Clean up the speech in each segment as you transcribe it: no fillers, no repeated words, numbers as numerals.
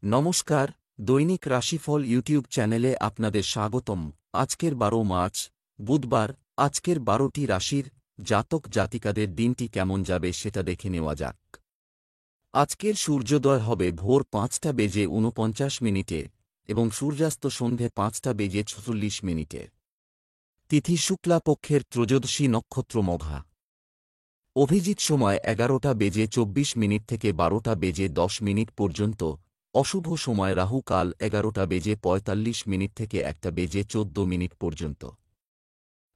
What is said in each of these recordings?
নমস্কার, দৈনিক রাশিফল ইউটিউব চ্যানেলে আপনাদের স্বাগতম। আজকের ১২ মার্চ, বুধবার। আজকের ১২টি রাশির জাতক জাতিকাদের দিনটি কেমন যাবে সেটা দেখে নেওয়া যাক। আজকের সূর্যোদয় হবে ভোর ৫টা বেজে ৪৯ মিনিটে এবং সূর্যাস্ত সন্ধে ৫টা বেজে ৪৬ মিনিটে। তিথি শুক্লা পক্ষের ত্রয়োদশী নক্ষত্র মঘা। অভিজিৎ সময় ১১টা বেজে ২৪ মিনিট থেকে ১২টা বেজে ১০ মিনিট পর্যন্ত। অশুভ সময় রাহু কাল ১১টা বেজে ৪৫ মিনিট থেকে ১টা বেজে ১৪ মিনিট পর্যন্ত।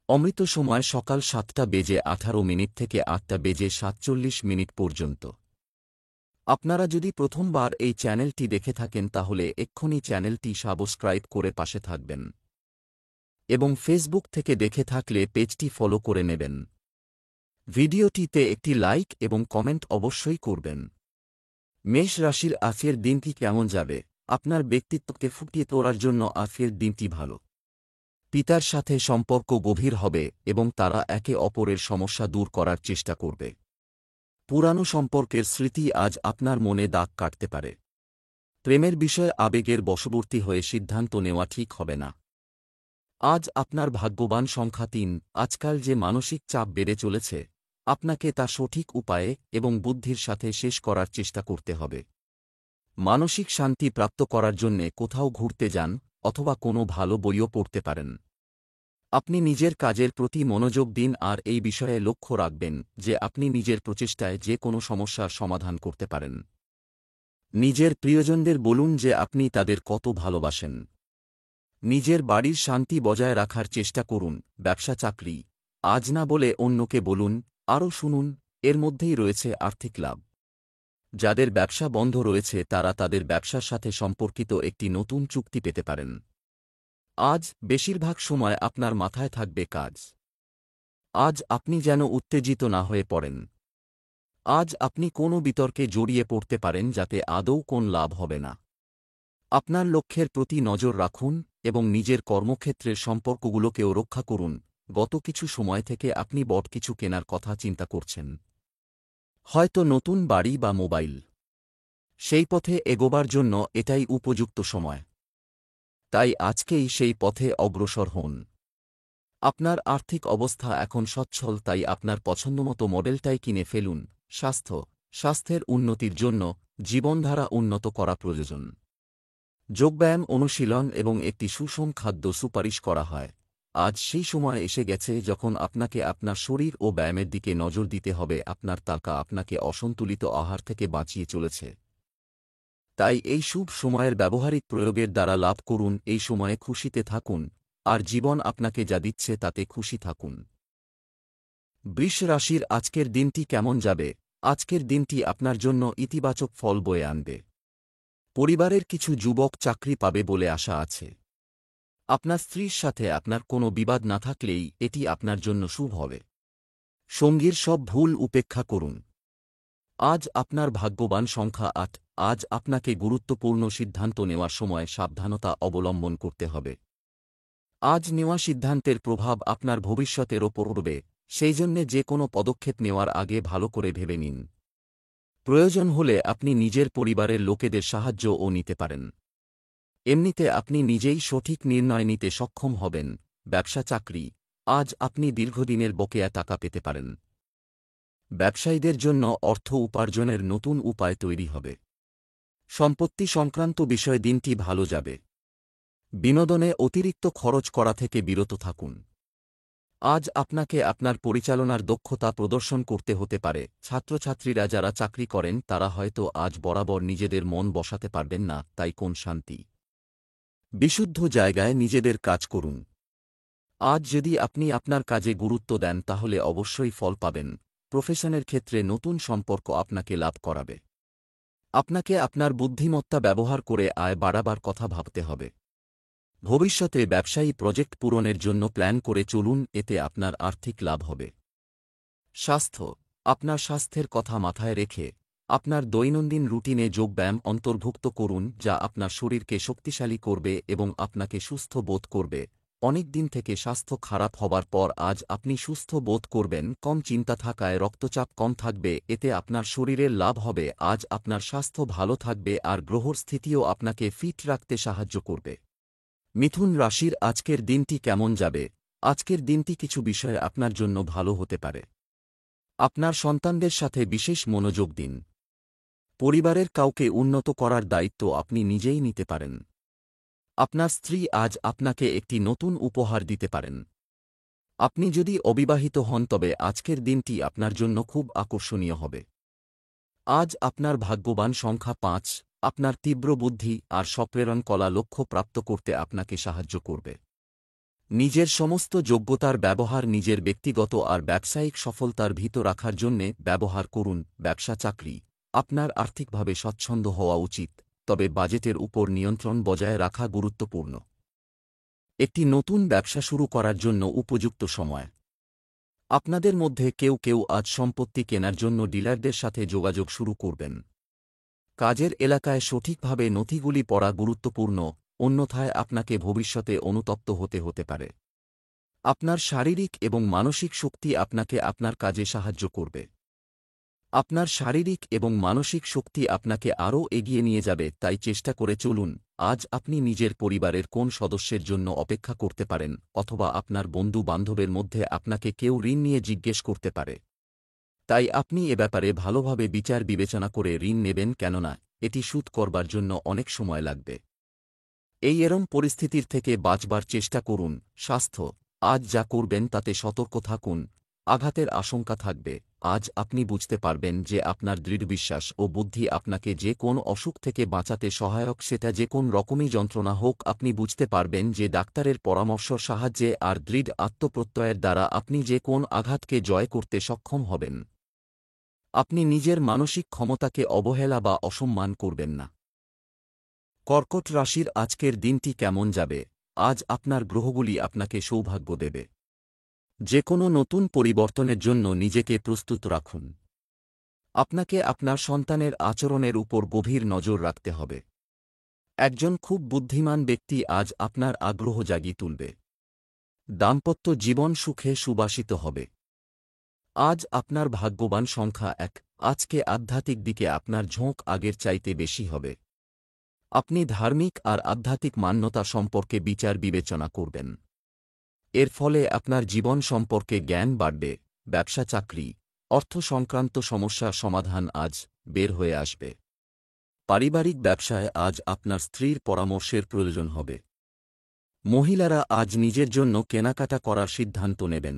অমৃত সময় সকাল ৭টা বেজে ১৮ মিনিট থেকে ৮টা বেজে ৪৭ মিনিট পর্যন্ত। আপনারা যদি প্রথমবার এই চ্যানেলটি দেখে থাকেন তাহলে এক্ষুনি চ্যানেলটি সাবস্ক্রাইব করে পাশে থাকবেন এবং ফেসবুক থেকে দেখে থাকলে পেজটি ফলো করে নেবেন। ভিডিওটিতে একটি লাইক এবং কমেন্ট অবশ্যই করবেন। মেষ রাশির আজকের দিনটি কেমন যাবে? আপনার ব্যক্তিত্বকে ফুটিয়ে তোলার জন্য আজকের দিনটি ভালো। পিতার সাথে সম্পর্ক গভীর হবে এবং তারা একে অপরের সমস্যা দূর করার চেষ্টা করবে। পুরানো সম্পর্কের স্মৃতি আজ আপনার মনে দাগ কাটতে পারে। প্রেমের বিষয়ে আবেগের বশবর্তী হয়ে সিদ্ধান্ত নেওয়া ঠিক হবে না। আজ আপনার ভাগ্যবান সংখ্যা ৩। আজকাল যে মানসিক চাপ বেড়ে চলেছে, আপনাকে তা সঠিক উপায়ে এবং বুদ্ধির সাথে শেষ করার চেষ্টা করতে হবে। মানসিক শান্তি প্রাপ্ত করার জন্যে কোথাও ঘুরতে যান অথবা কোনো ভালো বইও পড়তে পারেন। আপনি নিজের কাজের প্রতি মনোযোগ দিন আর এই বিষয়ে লক্ষ্য রাখবেন যে আপনি নিজের প্রচেষ্টায় যে কোনো সমস্যার সমাধান করতে পারেন। নিজের প্রিয়জনদের বলুন যে আপনি তাদের কত ভালোবাসেন। নিজের বাড়ির শান্তি বজায় রাখার চেষ্টা করুন। ব্যবসা চাকরি আজ না বলে অন্যকে বলুন, আরও শুনুন, এর মধ্যেই রয়েছে আর্থিক লাভ। যাদের ব্যবসা বন্ধ রয়েছে তারা তাদের ব্যবসার সাথে সম্পর্কিত একটি নতুন চুক্তি পেতে পারেন। আজ বেশিরভাগ সময় আপনার মাথায় থাকবে কাজ। আজ আপনি যেন উত্তেজিত না হয়ে পড়েন। আজ আপনি কোনো বিতর্কে জড়িয়ে পড়তে পারেন যাতে আদৌ কোন লাভ হবে না। আপনার লক্ষ্যের প্রতি নজর রাখুন এবং নিজের কর্মক্ষেত্রের সম্পর্কগুলোকেও রক্ষা করুন। গত কিছু সময় থেকে আপনি বড় কিছু কেনার কথা চিন্তা করছেন। হয়তো নতুন বাড়ি বা মোবাইল। সেই পথে এগোবার জন্য এটাই উপযুক্ত সময়। তাই আজকেই সেই পথে অগ্রসর হন। আপনার আর্থিক অবস্থা এখন সচ্ছল, তাই আপনার পছন্দমতো মডেলটাই কিনে ফেলুন। স্বাস্থ্যের উন্নতির জন্য জীবনধারা উন্নত করা প্রয়োজন। যোগব্যায়াম অনুশীলন এবং একটি সুষম খাদ্য সুপারিশ করা হয়। আজ সেই সময় এসে গেছে যখন আপনাকে আপনার শরীর ও ব্যায়ামের দিকে নজর দিতে হবে। আপনার তাকা আপনাকে অসন্তুলিত আহার থেকে বাঁচিয়ে চলেছে। তাই এই শুভ সময়ের ব্যবহারিক প্রয়োগের দ্বারা লাভ করুন। এই সময়ে খুশিতে থাকুন আর জীবন আপনাকে যা দিচ্ছে তাতে খুশি থাকুন। বৃষ রাশির আজকের দিনটি কেমন যাবে? আজকের দিনটি আপনার জন্য ইতিবাচক ফল বয়ে আনবে। পরিবারের কিছু যুবক চাকরি পাবে বলে আশা আছে। আপনার স্ত্রীর সাথে আপনার কোনো বিবাদ না থাকলেই এটি আপনার জন্য শুভ হবে। সঙ্গীর সব ভুল উপেক্ষা করুন। আজ আপনার ভাগ্যবান সংখ্যা ৮। আজ আপনাকে গুরুত্বপূর্ণ সিদ্ধান্ত নেওয়ার সময় সাবধানতা অবলম্বন করতে হবে। আজ নেওয়া সিদ্ধান্তের প্রভাব আপনার ভবিষ্যতের ওপর পড়বে, সেই জন্যে যে কোনো পদক্ষেপ নেওয়ার আগে ভালো করে ভেবে নিন। প্রয়োজন হলে আপনি নিজের পরিবারের লোকেদের সাহায্যও নিতে পারেন। এমনিতে আপনি নিজেই সঠিক নির্ণয় নিতে সক্ষম হবেন। ব্যবসা চাকরি আজ আপনি দীর্ঘদিনের বকেয়া টাকা পেতে পারেন। ব্যবসায়ীদের জন্য অর্থ উপার্জনের নতুন উপায় তৈরি হবে। সম্পত্তি সংক্রান্ত বিষয়ে দিনটি ভালো যাবে। বিনোদনে অতিরিক্ত খরচ করা থেকে বিরত থাকুন। আজ আপনাকে আপনার পরিচালনার দক্ষতা প্রদর্শন করতে হতে পারে। ছাত্রছাত্রীরা যারা চাকরি করেন তারা হয়তো আজ বরাবর নিজেদের মন বসাতে পারবেন না, তাই কোন শান্তি। বিশুদ্ধ জায়গায় নিজেদের কাজ করুন। আজ যদি আপনি আপনার কাজে গুরুত্ব দেন তাহলে অবশ্যই ফল পাবেন। প্রফেশনের ক্ষেত্রে নতুন সম্পর্ক আপনাকে লাভ করাবে। আপনাকে আপনার বুদ্ধিমত্তা ব্যবহার করে আয় বাড়াবার কথা ভাবতে হবে। ভবিষ্যতে ব্যবসায়ী প্রজেক্ট পূরণের জন্য প্ল্যান করে চলুন, এতে আপনার আর্থিক লাভ হবে। স্বাস্থ্য আপনার স্বাস্থ্যের কথা মাথায় রেখে আপনার দৈনন্দিন রুটিনে যোগব্যায়াম অন্তর্ভুক্ত করুন, যা আপনার শরীরকে শক্তিশালী করবে এবং আপনাকে সুস্থ বোধ করবে। অনেক দিন থেকে স্বাস্থ্য খারাপ হবার পর আজ আপনি সুস্থ বোধ করবেন। কম চিন্তা থাকায় রক্তচাপ কম থাকবে, এতে আপনার শরীরের লাভ হবে। আজ আপনার স্বাস্থ্য ভালো থাকবে আর গ্রহর স্থিতিও আপনাকে ফিট রাখতে সাহায্য করবে। মিথুন রাশির আজকের দিনটি কেমন যাবে? আজকের দিনটি কিছু বিষয়ে আপনার জন্য ভালো হতে পারে। আপনার সন্তানদের সাথে বিশেষ মনোযোগ দিন। পরিবারের কাউকে উন্নত করার দায়িত্ব আপনি নিজেই নিতে পারেন। আপনার স্ত্রী আজ আপনাকে একটি নতুন উপহার দিতে পারেন। আপনি যদি অবিবাহিত হন তবে আজকের দিনটি আপনার জন্য খুব আকর্ষণীয় হবে। আজ আপনার ভাগ্যবান সংখ্যা ৫। আপনার তীব্র বুদ্ধি আর সপ্রেরণ কলা লক্ষ্য প্রাপ্ত করতে আপনাকে সাহায্য করবে। নিজের সমস্ত যোগ্যতার ব্যবহার নিজের ব্যক্তিগত আর ব্যবসায়িক সফলতার ভিতর রাখার জন্যে ব্যবহার করুন। ব্যবসা চাকরি, আপনার আর্থিকভাবে স্বচ্ছন্দ হওয়া উচিত, তবে বাজেটের উপর নিয়ন্ত্রণ বজায় রাখা গুরুত্বপূর্ণ। একটি নতুন ব্যবসা শুরু করার জন্য উপযুক্ত সময়। আপনাদের মধ্যে কেউ কেউ আজ সম্পত্তি কেনার জন্য ডিলারদের সাথে যোগাযোগ শুরু করবেন। কাজের এলাকায় সঠিকভাবে নথিগুলি পড়া গুরুত্বপূর্ণ, অন্যথায় আপনাকে ভবিষ্যতে অনুতপ্ত হতে পারে। আপনার শারীরিক এবং মানসিক শক্তি আপনাকে আপনার কাজে সাহায্য করবে। আপনার শারীরিক এবং মানসিক শক্তি আপনাকে আরও এগিয়ে নিয়ে যাবে, তাই চেষ্টা করে চলুন। আজ আপনি নিজের পরিবারের কোন সদস্যের জন্য অপেক্ষা করতে পারেন, অথবা আপনার বন্ধু বান্ধবের মধ্যে আপনাকে কেউ ঋণ নিয়ে জিজ্ঞেস করতে পারে। তাই আপনি এ ব্যাপারে ভালোভাবে বিচার বিবেচনা করে ঋণ নেবেন, কেননা এটি শোধ করবার জন্য অনেক সময় লাগবে। এরম পরিস্থিতির থেকে বাঁচবার চেষ্টা করুন। স্বাস্থ্য, আজ যা করবেন তাতে সতর্ক থাকুন। আঘাতের আশঙ্কা থাকবে। আজ আপনি বুঝতে পারবেন যে আপনার দৃঢ়বিশ্বাস ও বুদ্ধি আপনাকে যে কোন অসুখ থেকে বাঁচাতে সহায়ক, সেটা যে কোন রকমই যন্ত্রণা হোক। আপনি বুঝতে পারবেন যে ডাক্তারের পরামর্শ সাহায্যে আর দৃঢ় আত্মপ্রত্যয়ের দ্বারা আপনি যে কোন আঘাতকে জয় করতে সক্ষম হবেন। আপনি নিজের মানসিক ক্ষমতাকে অবহেলা বা অসম্মান করবেন না। কর্কট রাশির আজকের দিনটি কেমন যাবে? আজ আপনার গ্রহগুলি আপনাকে সৌভাগ্য দেবে। যে কোনো নতুন পরিবর্তনের জন্য নিজেকে প্রস্তুত রাখুন। আপনাকে আপনার সন্তানের আচরণের উপর গভীর নজর রাখতে হবে। একজন খুব বুদ্ধিমান ব্যক্তি আজ আপনার আগ্রহ জাগিয়ে তুলবে। দাম্পত্য জীবন সুখে সুবাসিত হবে। আজ আপনার ভাগ্যবান সংখ্যা ১। আজকে আধ্যাত্মিক দিকে আপনার ঝোঁক আগের চাইতে বেশি হবে। আপনি ধার্মিক আর আধ্যাত্মিক মান্যতা সম্পর্কে বিচার বিবেচনা করবেন। এর ফলে আপনার জীবন সম্পর্কে জ্ঞান বাড়বে। ব্যবসা চাকরি, অর্থ সংক্রান্ত সমস্যার সমাধান আজ বের হয়ে আসবে। পারিবারিক ব্যবসায় আজ আপনার স্ত্রীর পরামর্শের প্রয়োজন হবে। মহিলারা আজ নিজের জন্য কেনাকাটা করার সিদ্ধান্ত নেবেন।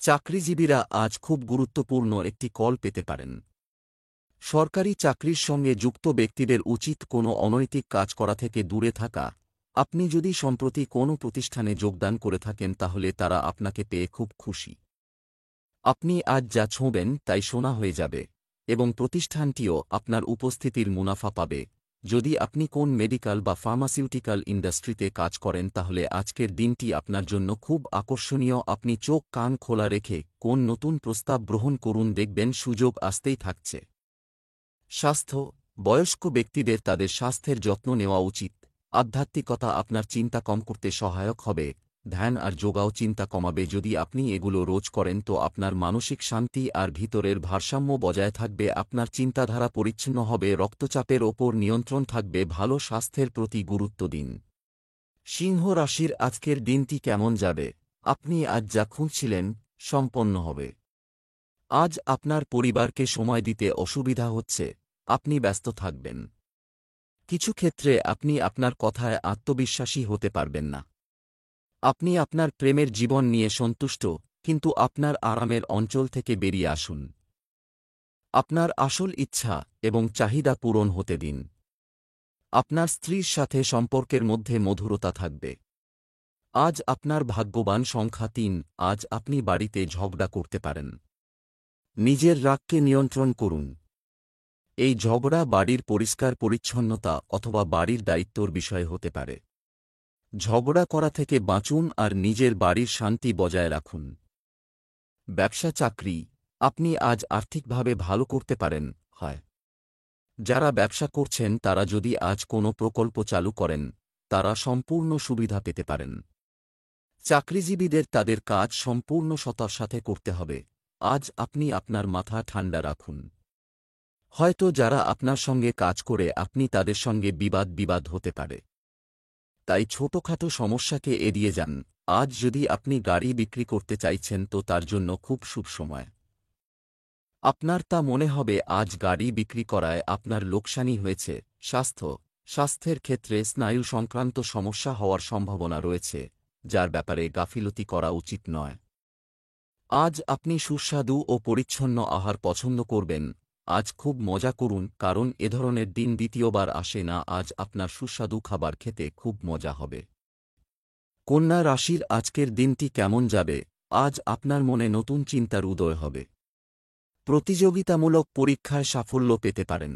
চাকরিজীবীরা আজ খুব গুরুত্বপূর্ণ একটি কল পেতে পারেন। সরকারি চাকরির সঙ্গে যুক্ত ব্যক্তিদের উচিত কোনো অনৈতিক কাজ করা থেকে দূরে থাকা। আপনি যদি সম্প্রতি কোনো প্রতিষ্ঠানে যোগদান করে থাকেন তাহলে তারা আপনাকে পেয়ে খুব খুশি। আপনি আজ যা ছোঁবেন তাই সোনা হয়ে যাবে, এবং প্রতিষ্ঠানটিও আপনার উপস্থিতির মুনাফা পাবে। যদি আপনি কোন মেডিকেল বা ফার্মাসিউটিক্যাল ইন্ডাস্ট্রিতে কাজ করেন তাহলে আজকের দিনটি আপনার জন্য খুব আকর্ষণীয়। আপনি চোখ কান খোলা রেখে কোন নতুন প্রস্তাব গ্রহণ করুন, দেখবেন সুযোগ আসতেই থাকছে। স্বাস্থ্য, বয়স্ক ব্যক্তিদের তাদের স্বাস্থ্যের যত্ন নেওয়া উচিত। আধ্যাত্মিকতা আপনার চিন্তা কম করতে সহায়ক হবে। ধ্যান আর যোগাও চিন্তা কমাবে। যদি আপনি এগুলো রোজ করেন তো আপনার মানসিক শান্তি আর ভিতরের ভারসাম্য বজায় থাকবে। আপনার চিন্তাধারা পরিচ্ছন্ন হবে, রক্তচাপের ওপর নিয়ন্ত্রণ থাকবে। ভালো স্বাস্থ্যের প্রতি গুরুত্ব দিন। সিংহ রাশির আজকের দিনটি কেমন যাবে? আপনি আজ যা খুঁজছিলেন সম্পন্ন হবে। আজ আপনার পরিবারকে সময় দিতে অসুবিধা হচ্ছে। আপনি ব্যস্ত থাকবেন। কিছু ক্ষেত্রে আপনি আপনার কথায় আত্মবিশ্বাসী হতে পারবেন না। আপনি আপনার প্রেমের জীবন নিয়ে সন্তুষ্ট, কিন্তু আপনার আরামের অঞ্চল থেকে বেরিয়ে আসুন। আপনার আসল ইচ্ছা এবং চাহিদা পূরণ হতে দিন। আপনার স্ত্রীর সাথে সম্পর্কের মধ্যে মধুরতা থাকবে। আজ আপনার ভাগ্যবান সংখ্যা ৩। আজ আপনি বাড়িতে ঝগড়া করতে পারেন। নিজের রাগকে নিয়ন্ত্রণ করুন। এই ঝগড়া বাড়ির পরিষ্কার পরিচ্ছন্নতা অথবা বাড়ির দায়িত্বর বিষয় হতে পারে। ঝগড়া করা থেকে বাঁচুন আর নিজের বাড়ির শান্তি বজায় রাখুন। ব্যবসা চাকরি, আপনি আজ আর্থিকভাবে ভালো করতে পারেন। হয় যারা ব্যবসা করছেন তারা যদি আজ কোনো প্রকল্প চালু করেন তারা সম্পূর্ণ সুবিধা পেতে পারেন। চাকরিজীবীদের তাদের কাজ সম্পূর্ণ সততার সাথে করতে হবে। আজ আপনি আপনার মাথা ঠান্ডা রাখুন। হয়তো যারা আপনার সঙ্গে কাজ করে আপনি তাদের সঙ্গে বিবাদ হতে পারে, তাই ছোটখাটো সমস্যাকে এড়িয়ে যান। আজ যদি আপনি গাড়ি বিক্রি করতে চাইছেন তো তার জন্য খুব শুভ সময়। আপনার তা মনে হবে আজ গাড়ি বিক্রি করায় আপনার লোকসানি হয়েছে। স্বাস্থ্যের ক্ষেত্রে স্নায়ু সংক্রান্ত সমস্যা হওয়ার সম্ভাবনা রয়েছে, যার ব্যাপারে গাফিলতি করা উচিত নয়। আজ আপনি সুস্বাদু ও পরিচ্ছন্ন আহার পছন্দ করবেন। আজ খুব মজা করুন, কারণ এ ধরনের দিন দ্বিতীয়বার আসে না। আজ আপনার সুস্বাদু খাবার খেতে খুব মজা হবে। কন্যা রাশির আজকের দিনটি কেমন যাবে? আজ আপনার মনে নতুন চিন্তার উদয় হবে। প্রতিযোগিতামূলক পরীক্ষায় সাফল্য পেতে পারেন।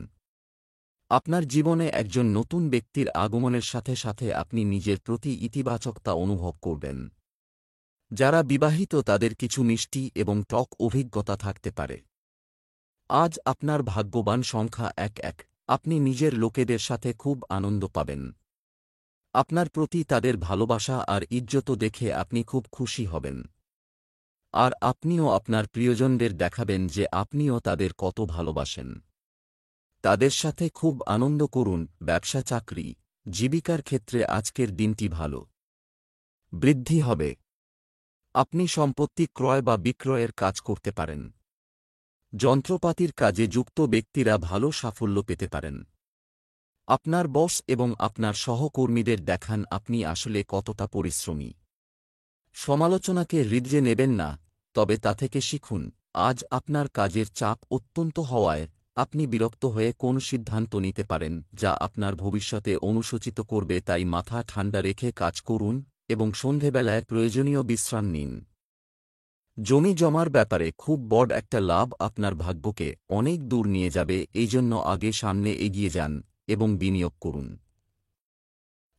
আপনার জীবনে একজন নতুন ব্যক্তির আগমনের সাথে সাথে আপনি নিজের প্রতি ইতিবাচকতা অনুভব করবেন। যারা বিবাহিত তাদের কিছু মিষ্টি এবং টক অভিজ্ঞতা থাকতে পারে। আজ আপনার ভাগ্যবান সংখ্যা ১ আপনি নিজের লোকেদের সাথে খুব আনন্দ পাবেন। আপনার প্রতি তাদের ভালোবাসা আর ইজ্জত দেখে আপনি খুব খুশি হবেন। আর আপনিও আপনার প্রিয়জনদের দেখাবেন যে আপনিও তাদের কত ভালোবাসেন। তাদের সাথে খুব আনন্দ করুন। ব্যবসা, চাকরি, জীবিকার ক্ষেত্রে আজকের দিনটি ভালো। বৃদ্ধি হবে। আপনি সম্পত্তি ক্রয় বা বিক্রয়ের কাজ করতে পারেন। যন্ত্রপাতির কাজে যুক্ত ব্যক্তিরা ভালো সাফল্য পেতে পারেন। আপনার বস এবং আপনার সহকর্মীদের দেখান আপনি আসলে কতটা পরিশ্রমী। সমালোচনাকে হৃদয়ে নেবেন না, তবে তা থেকে শিখুন। আজ আপনার কাজের চাপ অত্যন্ত হওয়ায় আপনি বিরক্ত হয়ে কোন সিদ্ধান্ত নিতে পারেন যা আপনার ভবিষ্যতে অনুশোচিত করবে। তাই মাথা ঠান্ডা রেখে কাজ করুন এবং সন্ধেবেলায় প্রয়োজনীয় বিশ্রাম নিন। জমি জমার ব্যাপারে খুব বড় একটা লাভ আপনার ভাগ্যকে অনেক দূর নিয়ে যাবে। এই জন্য আগে সামনে এগিয়ে যান এবং বিনিয়োগ করুন।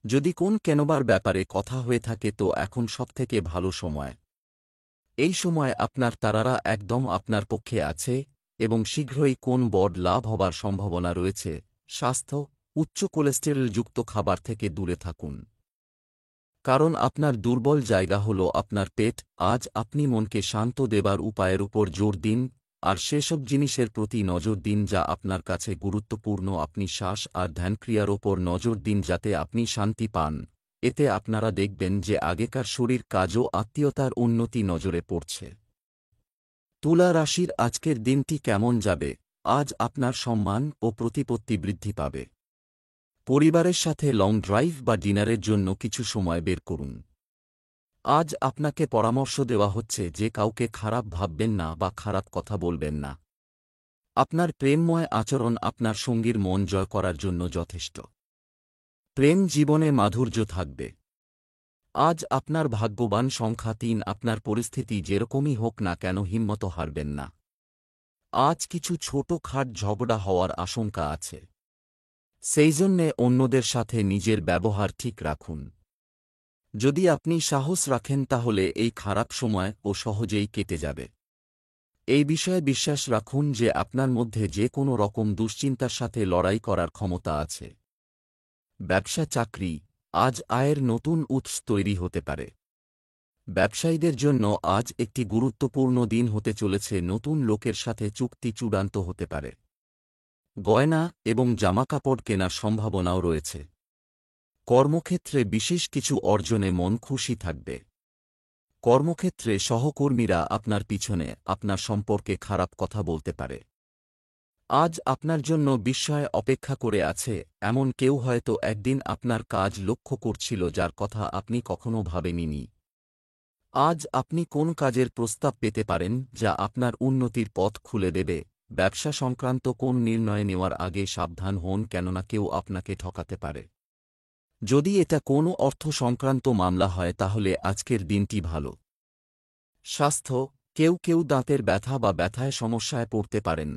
যদি কোন কেনবার ব্যাপারে কথা হয়ে থাকে তো এখন সবথেকে ভালো সময়। এই সময় আপনার তারারা একদম আপনার পক্ষে আছে এবং শীঘ্রই কোন বড় লাভ হবার সম্ভাবনা রয়েছে। স্বাস্থ্য, উচ্চ কোলেস্টেরলযুক্ত খাবার থেকে দূরে থাকুন, কারণ আপনার দুর্বল জায়গা হল আপনার পেট। আজ আপনি মনকে শান্ত দেবার উপায়ের উপর জোর দিন আর সেসব জিনিসের প্রতি নজর দিন যা আপনার কাছে গুরুত্বপূর্ণ। আপনি শ্বাস আর ধ্যানক্রিয়ার ওপর নজর দিন যাতে আপনি শান্তি পান। এতে আপনারা দেখবেন যে আগেকার শরীর কাজ ও আত্মীয়তার উন্নতি নজরে পড়ছে। তুলা রাশির আজকের দিনটি কেমন যাবে? আজ আপনার সম্মান ও প্রতিপত্তি বৃদ্ধি পাবে। পরিবারের সাথে লং ড্রাইভ বা ডিনারের জন্য কিছু সময় বের করুন। আজ আপনাকে পরামর্শ দেওয়া হচ্ছে যে কাউকে খারাপ ভাববেন না বা খারাপ কথা বলবেন না। আপনার প্রেমময় আচরণ আপনার সঙ্গীর মন জয় করার জন্য যথেষ্ট। প্রেম জীবনে মাধুর্য থাকবে। আজ আপনার ভাগ্যবান সংখ্যা ৩। আপনার পরিস্থিতি যেরকমই হোক না কেন হিম্মত হারবেন না। আজ কিছু ছোটখাট ঝগড়া হওয়ার আশঙ্কা আছে, সেই জন্যে অন্যদের সাথে নিজের ব্যবহার ঠিক রাখুন। যদি আপনি সাহস রাখেন তাহলে এই খারাপ সময় ও সহজেই কেটে যাবে। এই বিষয়ে বিশ্বাস রাখুন যে আপনার মধ্যে যে কোনো রকম দুশ্চিন্তার সাথে লড়াই করার ক্ষমতা আছে। ব্যবসা, চাকরি, আজ আয়ের নতুন উৎস তৈরি হতে পারে। ব্যবসায়ীদের জন্য আজ একটি গুরুত্বপূর্ণ দিন হতে চলেছে। নতুন লোকের সাথে চুক্তি চূড়ান্ত হতে পারে। গয়না এবং জামাকাপড় কেনার সম্ভাবনাও রয়েছে। কর্মক্ষেত্রে বিশেষ কিছু অর্জনে মন খুশি থাকবে। কর্মক্ষেত্রে সহকর্মীরা আপনার পিছনে আপনার সম্পর্কে খারাপ কথা বলতে পারে। আজ আপনার জন্য বিস্ময় অপেক্ষা করে আছে। এমন কেউ হয়তো একদিন আপনার কাজ লক্ষ্য করছিল যার কথা আপনি কখনো ভাবেননি। আজ আপনি কোন কাজের প্রস্তাব পেতে পারেন যা আপনার উন্নতির পথ খুলে দেবে। ব্যবসা সংক্রান্ত কোন নির্ণয় নেওয়ার আগে সাবধান হন, কেননা কেউ আপনাকে ঠকাতে পারে। যদি এটা কোনো অর্থ সংক্রান্ত মামলা হয় তাহলে আজকের দিনটি ভালো। স্বাস্থ্য, কেউ দাঁতের ব্যথা বা ব্যথায় সমস্যায় পড়তে পারেন।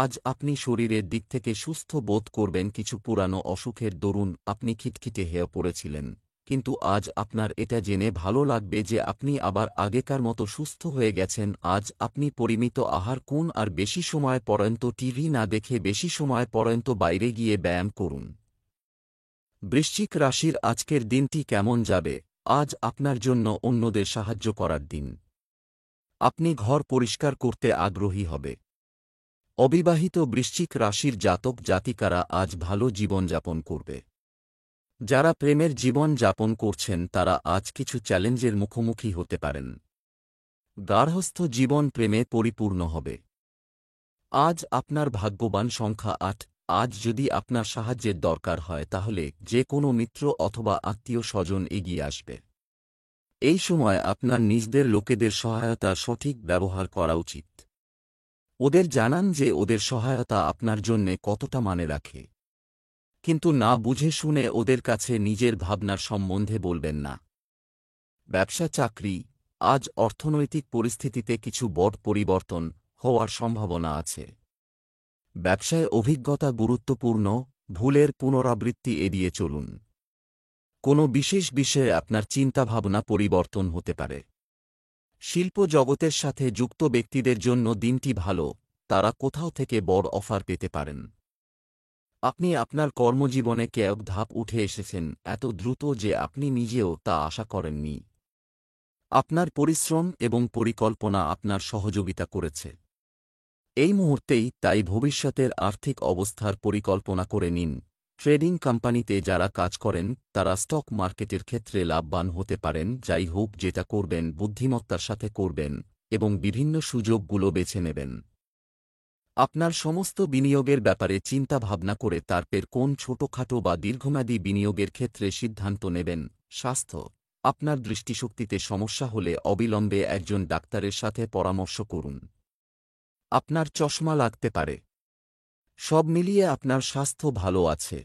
আজ আপনি শরীরের দিক থেকে সুস্থ বোধ করবেন। কিছু পুরানো অসুখের দরুন আপনি খিটখিটে হয়ে পড়েছিলেন, কিন্তু আজ আপনার এটা জেনে ভালো লাগবে যে আপনি আবার আগেকার মতো সুস্থ হয়ে গেছেন। আজ আপনি পরিমিত আহার করুন আর বেশি সময় পর্যন্ত টিভি না দেখে বেশি সময় পর্যন্ত বাইরে গিয়ে ব্যায়াম করুন। বৃশ্চিক রাশির আজকের দিনটি কেমন যাবে? আজ আপনার জন্য অন্যদের সাহায্য করার দিন। আপনি ঘর পরিষ্কার করতে আগ্রহী হবে। অবিবাহিত বৃশ্চিক রাশির জাতক জাতিকারা আজ ভালো জীবনযাপন করবে। যারা প্রেমের জীবন যাপন করছেন তারা আজ কিছু চ্যালেঞ্জের মুখোমুখি হতে পারেন। গার্হস্থ্য জীবন প্রেমে পরিপূর্ণ হবে। আজ আপনার ভাগ্যবান সংখ্যা ৮। আজ যদি আপনার সাহায্যের দরকার হয় তাহলে যে কোনো মিত্র অথবা আত্মীয় স্বজন এগিয়ে আসবে। এই সময় আপনার নিজেদের লোকেদের সহায়তা সঠিক ব্যবহার করা উচিত। ওদের জানান যে ওদের সহায়তা আপনার জন্যে কতটা মানে রাখে, কিন্তু না বুঝে শুনে ওদের কাছে নিজের ভাবনার সম্বন্ধে বলবেন না। ব্যবসা চাকরি, আজ অর্থনৈতিক পরিস্থিতিতে কিছু বড় পরিবর্তন হওয়ার সম্ভাবনা আছে। ব্যবসায় অভিজ্ঞতা গুরুত্বপূর্ণ, ভুলের পুনরাবৃত্তি এড়িয়ে চলুন। কোনো বিশেষ বিষয়ে আপনার চিন্তাভাবনা পরিবর্তন হতে পারে। শিল্প জগতের সাথে যুক্ত ব্যক্তিদের জন্য দিনটি ভালো, তারা কোথাও থেকে বড় অফার পেতে পারেন। আপনি আপনার কর্মজীবনে কয়েক ধাপ উঠে এসেছেন এত দ্রুত যে আপনি নিজেও তা আশা করেননি। আপনার পরিশ্রম এবং পরিকল্পনা আপনার সহযোগিতা করেছে। এই মুহূর্তেই তাই ভবিষ্যতের আর্থিক অবস্থার পরিকল্পনা করে নিন। ট্রেডিং কোম্পানিতে যারা কাজ করেন তারা স্টক মার্কেটের ক্ষেত্রে লাভবান হতে পারেন। যাই হোক, যেটা করবেন বুদ্ধিমত্তার সাথে করবেন এবং বিভিন্ন সুযোগগুলো বেছে নেবেন। আপনার সমস্ত বিনিয়োগের ব্যাপারে চিন্তা ভাবনা করে তারপর কোন ছোটখাটো বা দীর্ঘমেয়াদী বিনিয়োগের ক্ষেত্রে সিদ্ধান্ত নেবেন। স্বাস্থ্য, আপনার দৃষ্টিশক্তিতে সমস্যা হলে অবিলম্বে একজন ডাক্তারের সাথে পরামর্শ করুন। আপনার চশমা লাগতে পারে। সব মিলিয়ে আপনার স্বাস্থ্য ভালো আছে।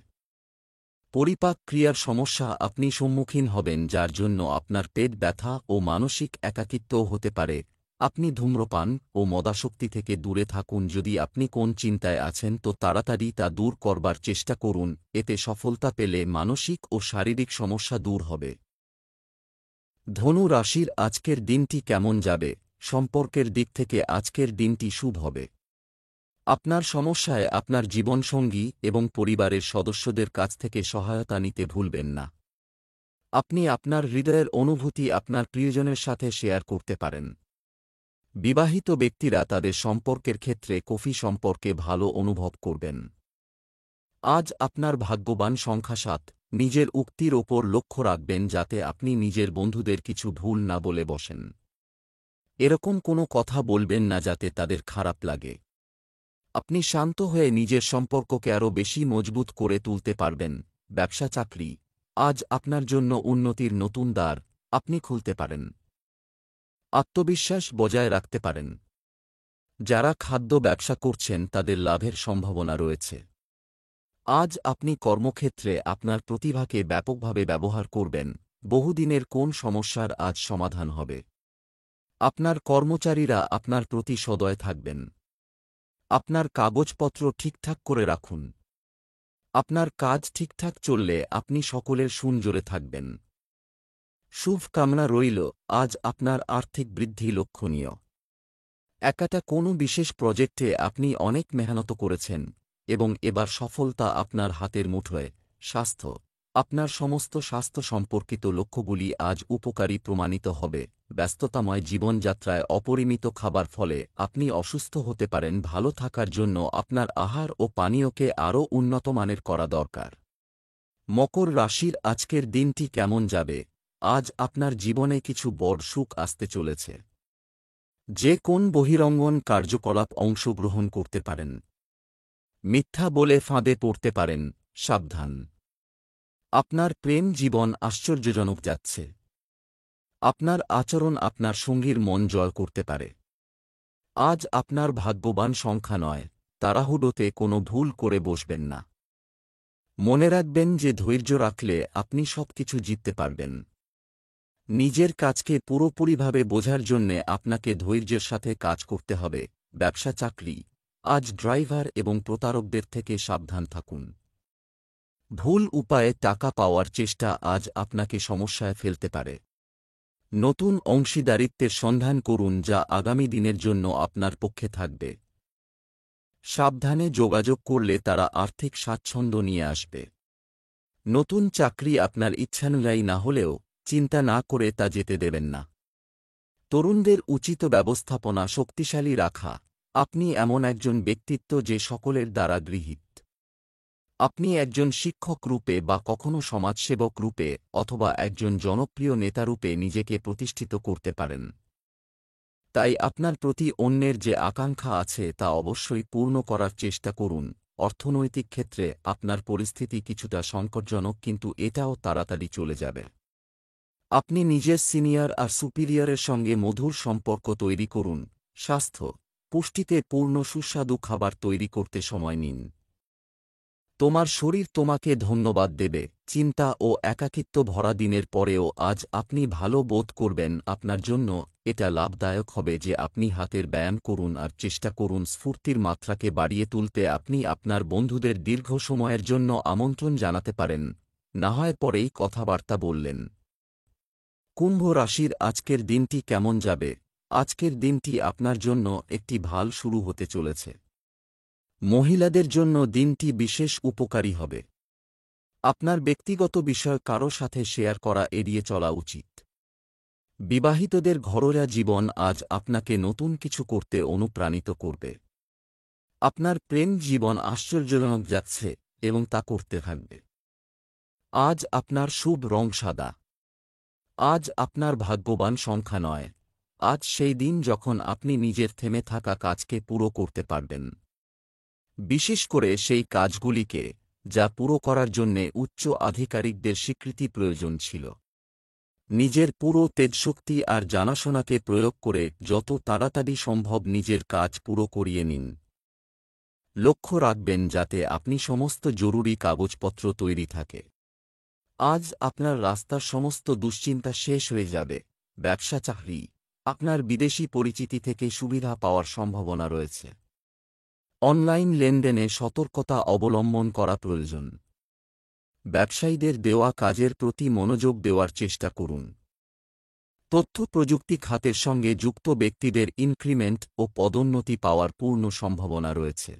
পরিপাক ক্রিয়ার সমস্যা আপনি সম্মুখীন হবেন, যার জন্য আপনার পেট ব্যথা ও মানসিক একাকিত্বও হতে পারে। আপনি ধূম্রপান ও মদাসক্তি থেকে দূরে থাকুন। যদি আপনি কোন চিন্তায় আছেন তো তাড়াতাড়ি তা দূর করবার চেষ্টা করুন। এতে সফলতা পেলে মানসিক ও শারীরিক সমস্যা দূর হবে। ধনু রাশির আজকের দিনটি কেমন যাবে? সম্পর্কের দিক থেকে আজকের দিনটি শুভ হবে। আপনার সমস্যায় আপনার জীবনসঙ্গী এবং পরিবারের সদস্যদের কাছ থেকে সহায়তা নিতে ভুলবেন না। আপনি আপনার হৃদয়ের অনুভূতি আপনার প্রিয়জনের সাথে শেয়ার করতে পারেন। বিবাহিত ব্যক্তিরা তাদের সম্পর্কের ক্ষেত্রে কফি সম্পর্কে ভালো অনুভব করবেন। আজ আপনার ভাগ্যবান সংখ্যা ৭। নিজের উক্তির ওপর লক্ষ্য রাখবেন যাতে আপনি নিজের বন্ধুদের কিছু ভুল না বলে বসেন। এরকম কোনো কথা বলবেন না যাতে তাদের খারাপ লাগে। আপনি শান্ত হয়ে নিজের সম্পর্ককে আরও বেশি মজবুত করে তুলতে পারবেন। ব্যবসা চাকরি, আজ আপনার জন্য উন্নতির নতুন দ্বার আপনি খুলতে পারেন। আত্মবিশ্বাস বজায় রাখতে পারেন। যারা খাদ্য ব্যবসা করছেন তাদের লাভের সম্ভাবনা রয়েছে। আজ আপনি কর্মক্ষেত্রে আপনার প্রতিভাকে ব্যাপকভাবে ব্যবহার করবেন। বহুদিনের কোন সমস্যার আজ সমাধান হবে। আপনার কর্মচারীরা আপনার প্রতি সদয় থাকবেন। আপনার কাগজপত্র ঠিকঠাক করে রাখুন। আপনার কাজ ঠিকঠাক চললে আপনি সকলের সুনজোরে থাকবেন। শুভ কামনা রইল। আজ আপনার আর্থিক বৃদ্ধি লক্ষণীয়। একাটা কোনো বিশেষ প্রজেক্টে আপনি অনেক মেহনত করেছেন এবং এবার সফলতা আপনার হাতের মুঠোয়। স্বাস্থ্য, আপনার সমস্ত স্বাস্থ্য সম্পর্কিত লক্ষ্যগুলি আজ উপকারী প্রমাণিত হবে। ব্যস্ততাময় জীবনযাত্রায় অপরিমিত খাবার ফলে আপনি অসুস্থ হতে পারেন। ভালো থাকার জন্য আপনার আহার ও পানীয়কে আরও উন্নত মানের করা দরকার। মকর রাশির আজকের দিনটি কেমন যাবে? আজ আপনার জীবনে কিছু বড় সুখ আসতে চলেছে। যে কোন বহিরঙ্গন কার্যকলাপ অংশগ্রহণ করতে পারেন। মিথ্যা বলে ফাঁদে পড়তে পারেন, সাবধান। আপনার প্রেম জীবন আশ্চর্যজনক যাচ্ছে। আপনার আচরণ আপনার সঙ্গীর মন জয় করতে পারে। আজ আপনার ভাগ্যবান সংখ্যা ৯। তাড়াহুড়োতে কোনো ভুল করে বসবেন না। মনে রাখবেন যে ধৈর্য রাখলে আপনি সবকিছু জিততে পারবেন। নিজের কাজকে পুরোপুরিভাবে বোঝার জন্যে আপনাকে ধৈর্যের সাথে কাজ করতে হবে। ব্যবসা চাকরি, আজ ড্রাইভার এবং প্রতারকদের থেকে সাবধান থাকুন। ভুল উপায়ে টাকা পাওয়ার চেষ্টা আজ আপনাকে সমস্যায় ফেলতে পারে। নতুন অংশীদারিত্বের সন্ধান করুন যা আগামী দিনের জন্য আপনার পক্ষে থাকবে। সাবধানে যোগাযোগ করলে তারা আর্থিক স্বাচ্ছন্দ্য নিয়ে আসবে। নতুন চাকরি আপনার ইচ্ছানুযায়ী না হলেও চিন্তা না করে তা যেতে দেবেন না। তরুণদের উচিত ব্যবস্থাপনা শক্তিশালী রাখা। আপনি এমন একজন ব্যক্তিত্ব যে সকলের দ্বারা গৃহীত। আপনি একজন শিক্ষক রূপে বা কখনো সমাজসেবক রূপে অথবা একজন জনপ্রিয় নেতারূপে নিজেকে প্রতিষ্ঠিত করতে পারেন। তাই আপনার প্রতি অন্যের যে আকাঙ্ক্ষা আছে তা অবশ্যই পূর্ণ করার চেষ্টা করুন। অর্থনৈতিক ক্ষেত্রে আপনার পরিস্থিতি কিছুটা সংকটজনক, কিন্তু এটাও তাড়াতাড়ি চলে যাবে। আপনি নিজের সিনিয়র আর সুপিরিয়রের সঙ্গে মধুর সম্পর্ক তৈরি করুন। স্বাস্থ্য, পুষ্টিতে পূর্ণ সুস্বাদু খাবার তৈরি করতে সময় নিন। তোমার শরীর তোমাকে ধন্যবাদ দেবে। চিন্তা ও একাকিত্ব ভরা দিনের পরেও আজ আপনি ভালো বোধ করবেন। আপনার জন্য এটা লাভদায়ক হবে যে আপনি হাতের ব্যায়াম করুন আর চেষ্টা করুন স্ফূর্তির মাত্রাকে বাড়িয়ে তুলতে। আপনি আপনার বন্ধুদের দীর্ঘ সময়ের জন্য আমন্ত্রণ জানাতে পারেন, না হয় পরেই কথাবার্তা বললেন। কুম্ভ রাশির আজকের দিনটি কেমন যাবে? আজকের দিনটি আপনার জন্য একটি ভাল শুরু হতে চলেছে। মহিলাদের জন্য দিনটি বিশেষ উপকারী হবে। আপনার ব্যক্তিগত বিষয় কারো সাথে শেয়ার করা এড়িয়ে চলা উচিত। বিবাহিতদের ঘরোয়া জীবন আজ আপনাকে নতুন কিছু করতে অনুপ্রাণিত করবে। আপনার প্রেম জীবন আশ্চর্যজনক যাচ্ছে এবং তা করতে থাকবে। আজ আপনার শুভ রং সাদা। আজ আপনার ভাগ্যবান সংখ্যা নয়। আজ সেই দিন যখন আপনি নিজের থেমে থাকা কাজকে পুরো করতে পারবেন, বিশেষ করে সেই কাজগুলিকে যা পুরো করার জন্যে উচ্চ আধিকারিকদের স্বীকৃতি প্রয়োজন ছিল। নিজের পুরো তেজশক্তি আর জানাশোনাকে প্রয়োগ করে যত তাড়াতাড়ি সম্ভব নিজের কাজ পুরো করিয়ে নিন। লক্ষ্য রাখবেন যাতে আপনি সমস্ত জরুরি কাগজপত্র তৈরি থাকে। আজ আপনার রাস্তার সমস্ত দুশ্চিন্তা শেষ হয়ে যাবে। ব্যবসা চাকরি, আপনার বিদেশি পরিচিতি থেকে সুবিধা পাওয়ার সম্ভাবনা রয়েছে। অনলাইন লেনদেনে সতর্কতা অবলম্বন করা প্রয়োজন। ব্যবসায়ীদের দেওয়া কাজের প্রতি মনোযোগ দেওয়ার চেষ্টা করুন। তথ্য প্রযুক্তি খাতের সঙ্গে যুক্ত ব্যক্তিদের ইনক্রিমেন্ট ও পদোন্নতি পাওয়ার পূর্ণ সম্ভাবনা রয়েছে।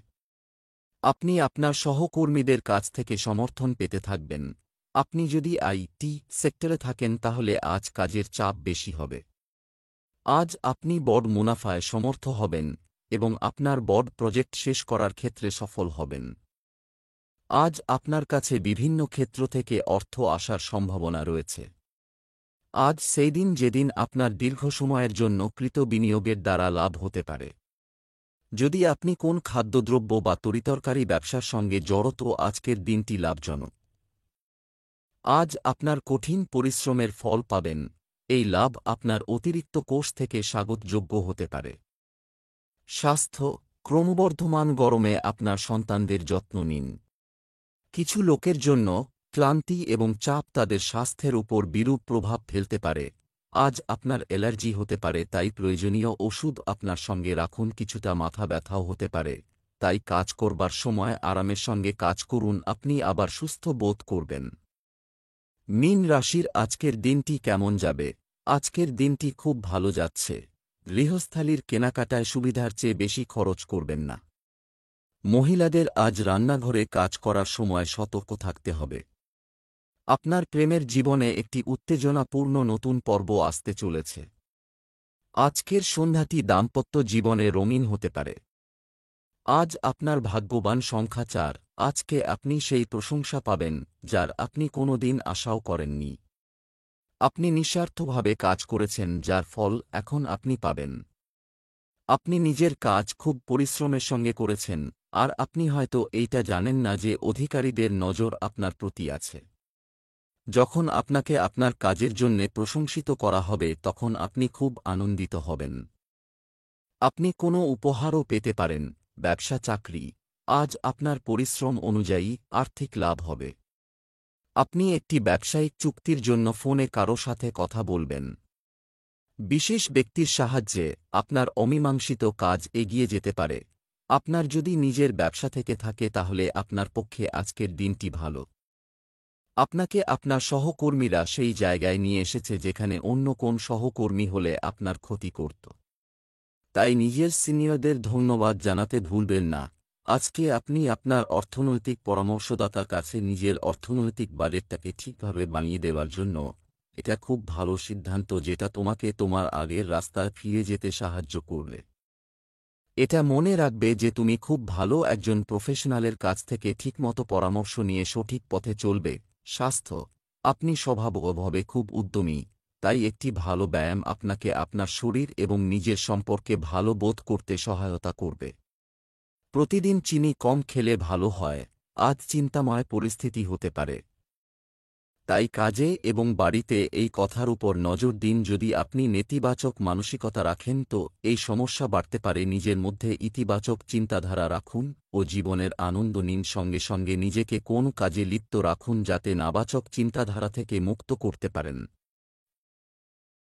আপনি আপনার সহকর্মীদের কাছ থেকে সমর্থন পেতে থাকবেন। আপনি যদি আইটি সেক্টরে থাকেন তাহলে আজ কাজের চাপ বেশি হবে। আজ আপনি বড় মুনাফায় সমর্থ হবেন এবং আপনার বড় প্রজেক্ট শেষ করার ক্ষেত্রে সফল হবেন। আজ আপনার কাছে বিভিন্ন ক্ষেত্র থেকে অর্থ আসার সম্ভাবনা রয়েছে। আজ সেই দিন যেদিন আপনার দীর্ঘ সময়ের জন্য কৃত বিনিয়োগের দ্বারা লাভ হতে পারে। যদি আপনি কোন খাদ্যদ্রব্য বা তরিতরকারি ব্যবসার সঙ্গে জড়িত, আজকের দিনটি লাভজনক। আজ আপনার কঠিন পরিশ্রমের ফল পাবেন। এই লাভ আপনার অতিরিক্ত কোষ থেকে স্বাগতযোগ্য হতে পারে। স্বাস্থ্য, ক্রমবর্ধমান গরমে আপনার সন্তানদের যত্ন নিন। কিছু লোকের জন্য ক্লান্তি এবং চাপ তাদের স্বাস্থ্যের উপর বিরূপ প্রভাব ফেলতে পারে। আজ আপনার অ্যালার্জি হতে পারে, তাই প্রয়োজনীয় ওষুধ আপনার সঙ্গে রাখুন। কিছুটা মাথা ব্যথাও হতে পারে, তাই কাজ করবার সময় আরামের সঙ্গে কাজ করুন। আপনি আবার সুস্থ বোধ করবেন। মীন রাশির আজকের দিনটি কেমন যাবে? আজকের দিনটি খুব ভালো যাচ্ছে। গৃহস্থালির কেনাকাটায় সুবিধার চেয়ে বেশি খরচ করবেন না। মহিলাদের আজ রান্নাঘরে কাজ করার সময় সতর্ক থাকতে হবে। আপনার প্রেমের জীবনে একটি উত্তেজনাপূর্ণ নতুন পর্ব আসতে চলেছে। আজকের সন্ধ্যাটি দাম্পত্য জীবনে রঙিন হতে পারে। আজ আপনার ভাগ্যবান সংখ্যা 4। আজকে আপনি সেই প্রশংসা পাবেন যার আপনি কোনো দিন আশাও করেননি। আপনি নিঃস্বার্থভাবে কাজ করেছেন, যার ফল এখন আপনি পাবেন। আপনি নিজের কাজ খুব পরিশ্রমের সঙ্গে করেছেন, আর আপনি হয়তো এইটা জানেন না যে অধিকারীদের নজর আপনার প্রতি আছে। যখন আপনাকে আপনার কাজের জন্যে প্রশংসিত করা হবে তখন আপনি খুব আনন্দিত হবেন। আপনি কোনো উপহারও পেতে পারেন। ব্যবসা চাকরি, আজ আপনার পরিশ্রম অনুযায়ী আর্থিক লাভ হবে। আপনি একটি ব্যবসায়িক চুক্তির জন্য ফোনে কারো সাথে কথা বলবেন। বিশেষ ব্যক্তির সাহায্যে আপনার অমীমাংসিত কাজ এগিয়ে যেতে পারে। আপনার যদি নিজের ব্যবসা থেকে থাকে তাহলে আপনার পক্ষে আজকের দিনটি ভালো। আপনাকে আপনার সহকর্মীরা সেই জায়গায় নিয়ে এসেছে যেখানে অন্য কোন সহকর্মী হলে আপনার ক্ষতি করত। তাই নিজের সিনিয়রদের ধন্যবাদ জানাতে ভুলবেন না। আজকে আপনি আপনার অর্থনৈতিক পরামর্শদাতার কাছে নিজের অর্থনৈতিক বাজেটটাকে ঠিকভাবে বানিয়ে দেওয়ার জন্য এটা খুব ভালো সিদ্ধান্ত যেটা তোমাকে তোমার আগের রাস্তায় ফিরে যেতে সাহায্য করবে। এটা মনে রাখবে যে তুমি খুব ভালো একজন প্রফেশনালের কাছ থেকে ঠিকমতো পরামর্শ নিয়ে সঠিক পথে চলবে। স্বাস্থ্য, আপনি স্বভাবতভাবে খুব উদ্যমী, তাই একটি ভালো ব্যায়াম আপনাকে আপনার শরীর এবং নিজের সম্পর্কে ভালো বোধ করতে সহায়তা করবে। প্রতিদিন চিনি কম খেলে ভালো হয়। আজ চিন্তাময় পরিস্থিতি হতে পারে, তাই কাজে এবং বাড়িতে এই কথার উপর নজর দিন। যদি আপনি নেতিবাচক মানসিকতা রাখেন তো এই সমস্যা বাড়তে পারে। নিজের মধ্যে ইতিবাচক চিন্তাধারা রাখুন ও জীবনের আনন্দ নিন। সঙ্গে সঙ্গে নিজেকে কোন কাজে লিপ্ত রাখুন যাতে নাবাচক চিন্তাধারা থেকে মুক্ত করতে পারেন।